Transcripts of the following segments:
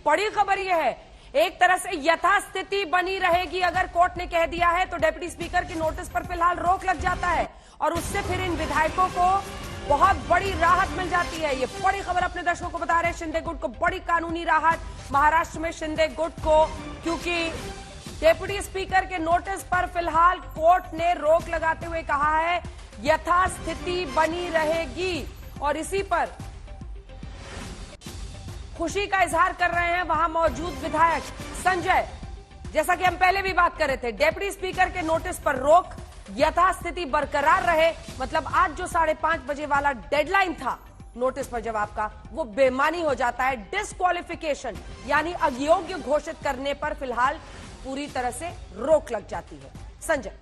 बड़ी खबर यह है, एक तरह से यथास्थिति बनी रहेगी। अगर कोर्ट ने कह दिया है तो डिप्टी स्पीकर के नोटिस पर फिलहाल रोक लग जाता है और उससे फिर इन विधायकों को बहुत बड़ी राहत मिल जाती है। ये बड़ी खबर अपने दर्शकों को बता रहे हैं, शिंदे गुट को बड़ी कानूनी राहत महाराष्ट्र में शिंदे गुट को, क्योंकि डिप्टी स्पीकर के नोटिस पर फिलहाल कोर्ट ने रोक लगाते हुए कहा है यथास्थिति बनी रहेगी। और इसी पर खुशी का इजहार कर रहे हैं वहां मौजूद विधायक संजय। जैसा कि हम पहले भी बात कर रहे थे, डिप्टी स्पीकर के नोटिस पर रोक, यथास्थिति बरकरार रहे, मतलब आज जो 5:30 बजे वाला डेडलाइन था नोटिस पर जवाब का, वो बेमानी हो जाता है। डिस्क्वालिफिकेशन यानी अयोग्य घोषित करने पर फिलहाल पूरी तरह से रोक लग जाती है। संजय।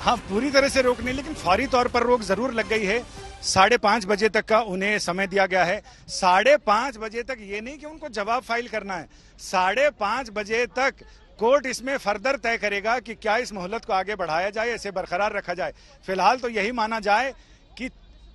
हाँ, पूरी तरह से रोक नहीं, लेकिन फौरी तौर पर रोक जरूर लग गई है। 5:30 बजे तक का उन्हें समय दिया गया है। 5:30 बजे तक, ये नहीं कि उनको जवाब फाइल करना है, 5:30 बजे तक कोर्ट इसमें फर्दर तय करेगा कि क्या इस मोहलत को आगे बढ़ाया जाए, इसे बरकरार रखा जाए। फिलहाल तो यही माना जाए कि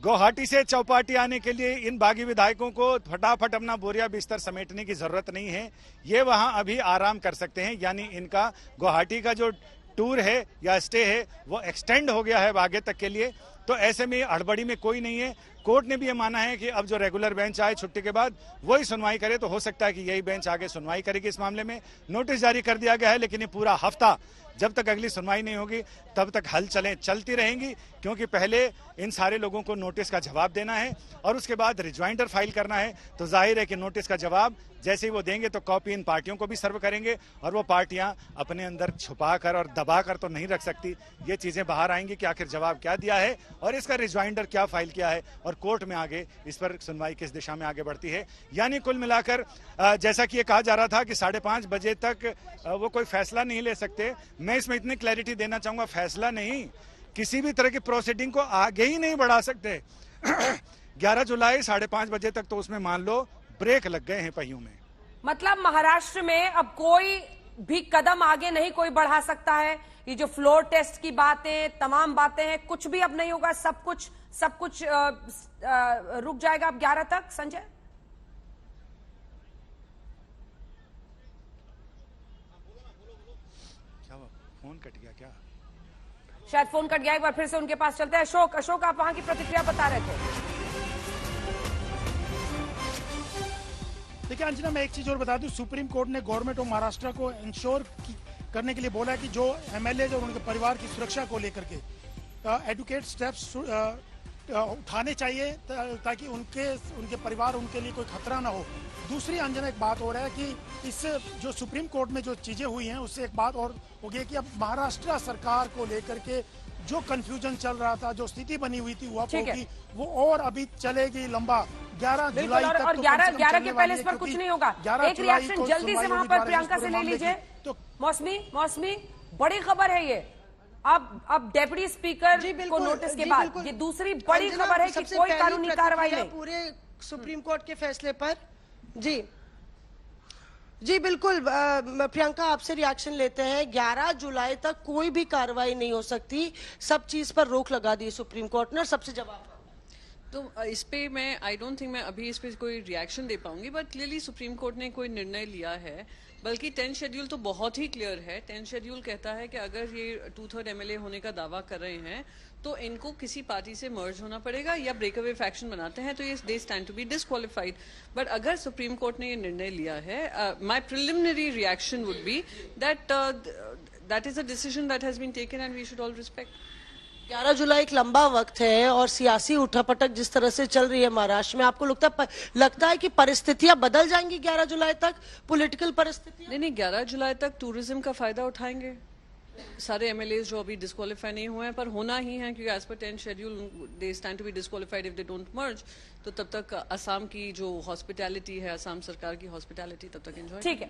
गुवाहाटी से चौपाटी आने के लिए इन बागी विधायकों को फटाफट अपना बोरिया बिस्तर समेटने की जरूरत नहीं है। ये वहां अभी आराम कर सकते हैं, यानी इनका गुवाहाटी का जो टूर है या स्टे है वो एक्सटेंड हो गया है आगे तक के लिए। तो ऐसे में हड़बड़ी में कोई नहीं है। कोर्ट ने भी ये माना है कि अब जो रेगुलर बेंच आए छुट्टी के बाद वही सुनवाई करे, तो हो सकता है कि यही बेंच आगे सुनवाई करेगी इस मामले में। नोटिस जारी कर दिया गया है, लेकिन ये पूरा हफ्ता जब तक अगली सुनवाई नहीं होगी तब तक हलचलें चलती रहेंगी, क्योंकि पहले इन सारे लोगों को नोटिस का जवाब देना है और उसके बाद रिज्वाइंडर फाइल करना है। तो जाहिर है कि नोटिस का जवाब जैसे ही वो देंगे तो कॉपी इन पार्टियों को भी सर्व करेंगे और वो पार्टियां अपने अंदर छुपा कर और दबा कर तो नहीं रख सकती। ये चीजें बाहर आएंगी कि आखिर जवाब क्या दिया है और इसका रिज्वाइंडर क्या फाइल किया है और कोर्ट में आगे इस पर सुनवाई किस दिशा में आगे बढ़ती है। यानी कुल मिलाकर जैसा कि ये कहा जा रहा था कि 5:30 बजे तक वो कोई फैसला नहीं ले सकते, मैं इसमें इतनी क्लैरिटी देना चाहूंगा, फैसला नहीं, किसी भी तरह की प्रोसीडिंग को आगे ही नहीं बढ़ा सकते। 11 जुलाई 5:30 बजे तक तो उसमें मान लो ब्रेक लग गए हैं पहियों में। मतलब महाराष्ट्र में अब कोई भी कदम आगे नहीं कोई बढ़ा सकता है। ये जो फ्लोर टेस्ट की बातें, तमाम बातें हैं, कुछ भी अब नहीं होगा, सब कुछ रुक जाएगा अब 11 तक। संजय। क्या फोन कट गया क्या? शायद फोन कट गया, एक बार फिर से उनके पास चलते हैं। अशोक, आप वहां की प्रतिक्रिया बता रहे थे। देखिए अंजना, मैं एक चीज और बता दूं, सुप्रीम कोर्ट ने गवर्नमेंट ऑफ महाराष्ट्र को इंश्योर करने के लिए बोला है कि जो एमएलए और उनके परिवार की सुरक्षा को लेकर के एडुकेट स्टेप्स उठाने चाहिए ताकि उनके परिवार, उनके लिए कोई खतरा ना हो। दूसरी अंजना एक बात और है कि इससे जो सुप्रीम कोर्ट में जो चीजें हुई हैं उससे एक बात और हो गई कि अब महाराष्ट्र सरकार को लेकर के जो कंफ्यूजन चल रहा था, जो स्थिति बनी हुई थी वो और अभी चलेगी लंबा। 11 जुलाई तक और 11 के पहले इस पर कुछ नहीं होगा। एक रिएक्शन जल्दी से वहां पर प्रियंका से ले लीजिए। तो मौसमी, बड़ी खबर है ये। अब डेप्यूटी स्पीकर को नोटिस के बाद ये दूसरी बड़ी खबर है कि कोई कानूनी कार्रवाई नहीं पूरे सुप्रीम कोर्ट के फैसले पर। जी बिल्कुल प्रियंका, आपसे रिएक्शन लेते हैं। 11 जुलाई तक कोई भी कार्रवाई नहीं हो सकती, सब चीज पर रोक लगा दी सुप्रीम कोर्ट ने और सबसे जवाब। तो इस पे मैं आई डोंट थिंक मैं अभी इस पे कोई रिएक्शन दे पाऊंगी, बट क्लियरली सुप्रीम कोर्ट ने कोई निर्णय लिया है। बल्कि 10 शेड्यूल तो बहुत ही क्लियर है। 10 शेड्यूल कहता है कि अगर ये 2/3 एमएलए होने का दावा कर रहे हैं तो इनको किसी पार्टी से मर्ज होना पड़ेगा या ब्रेकअवे फैक्शन बनाते हैं तो ये they stand to be disqualified. But अगर सुप्रीम कोर्ट ने ये निर्णय लिया है, my preliminary reaction would be that is a decision that has been taken and we should all respect. 11 जुलाई एक लंबा वक्त है और सियासी उठापटक जिस तरह से चल रही है महाराष्ट्र में, आपको लगता है कि परिस्थितियां बदल जाएंगी 11 जुलाई तक, पॉलिटिकल परिस्थितियां? नहीं, 11 जुलाई तक टूरिज्म का फायदा उठाएंगे सारे एमएलए जो अभी डिस्क्वालीफाई नहीं हुए हैं, पर होना ही है क्योंकि as per 10 schedule they stand to be disqualified if they don't merge. तो तब तक असम की जो हॉस्पिटैलिटी है, असम सरकार की हॉस्पिटैलिटी तब तक एंजॉय। ठीक है।